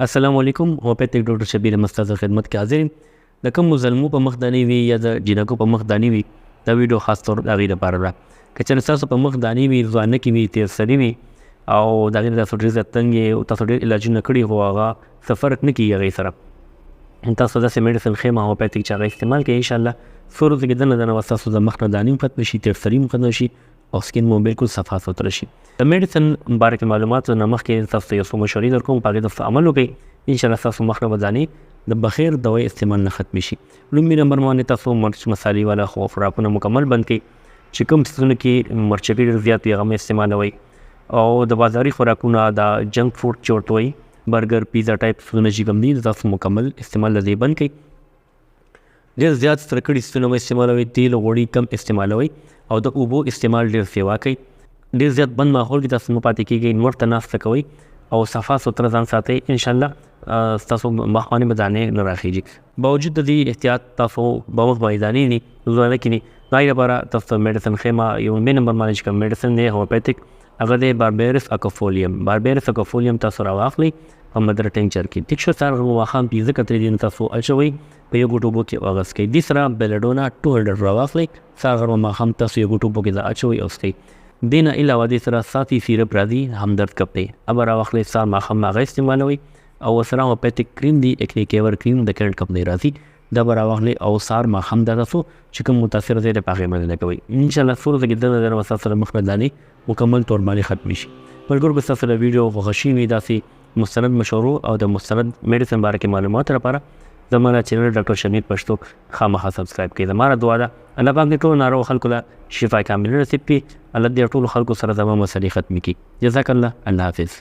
السلام علیکم. هومیوپیتھک ډاکټر شبیر احمد ستاسو خدمت کې حاضر یم. د کوم زلمو په مخ دانی وي یا د جینکو په مخ دانی وي دا ویډیو خاص طور د هغې دپاره ده. که چېرې ستاسو په مخ دانی وي، ځوانه کې وي، تېر سري وي او د هغې نه تاسو ډېر زیات تنګ یې او تاسو ډېر علاجونه کړي خو هغه څه فرق نه کېږي هغې سره، تاسو داسې میډیسن ښیم هومیوپیتھک چې هغه استعمال کوئ انشاءالله څو ورځو کې دننه دننه به ستاسو د مخ نه دانې هم ختمه شي، تېر سري هم ختمه شي او سکین مو بلکل صفا سوتره شي. د میډیسن باره کې معلوماتو نه مخکې تاسو ته یو څو مشورې درکوم، په هغې تاسو عمل وکړئ. انشاءالله ستاسو مخ نه به دانې د بخیر دوای استعمال نه ختمې شي. لومړي نمبر باندې تاسو مرچ مسالې والا خوراکونه مکمل بند کړئ چې کوم څیزونه کې مرچکي ډېر زیات وي هغه مه استعمالوئ، او د بازاري خوراکونه دا جنک فوډ چې ورته وایي برګر پیزا ټایپ څیزونه چې کوم دي تاسو مکمل استعمال د دې بند کړئ. ډېر زیات سره کړي څیزونه مه استعمالوئ، تیل غوړي کم استعمالوئ او د اوبو استعمال ډېر سیوا کوئ. ډېر زیات بند ماحول کې تاسو مه پاتې کېږئ، نور ته ناسته کوئ او صفا سوتره ځان ساتئ. انشاءالله ستاسو مخ باندې به دانې نه راخیږي. باوجود د دې احتیاط تاسو به مخ باندې دانې ني ځوانه کې ني، د هغې لپاره تاسو ته میډیسن ښیم. یو لومړي نمبر باندې چې کوم میډیسن دی هومیوپیتھک هغه دی باربیرس اکوفولیم. باربیرس اکوفولیم تاسو راواخلئ په مدر ټینچر کې، ټیک شو. سهار ماښام 15 کترې دي تاسو اچوئ په یو ګوټو اوبو کې اغوس کړئ. دې سره بیلډونا 200 راواخلئ، سهار ماښام تاسو یو ګوټو اوبو کې دا اچوئ او څښئ. دې نه علاوه دې سره ساتي سیرپ راځي همدرد کپ دی، هغه راواخلئ سهار ماښام هغه استعمالوئ او ورسره هومیوپیتھک کریم دی اکنی کیور کریم د کرنټ کمپنۍ راځي دا به راواخلئ او سهار ماښام دا تاسو چې کوم متاثره ځای دی په هغې باندې لګوئ. انشاءالله څو ورځو کې دننه دننه به ستاسو سره مخ نه دانې مکمل طور باندې ختمې شي. ملګرو که ستاسو د ویډیو خوښه شوي وي داسې مستند مشورو او د مستند میډیسن باره کې معلوماتو لپاره زما د چینل ډاکټر شمیر پښتو خامخا سبسکرایب کړئ. زما دعا ده الله پاک دې ټولو ناروغو خلکو له شفا کامله نصیب کړي، الله دې ټولو خلکو سره زما مسلې ختمې کړي. جزاک الله. الله حافظ.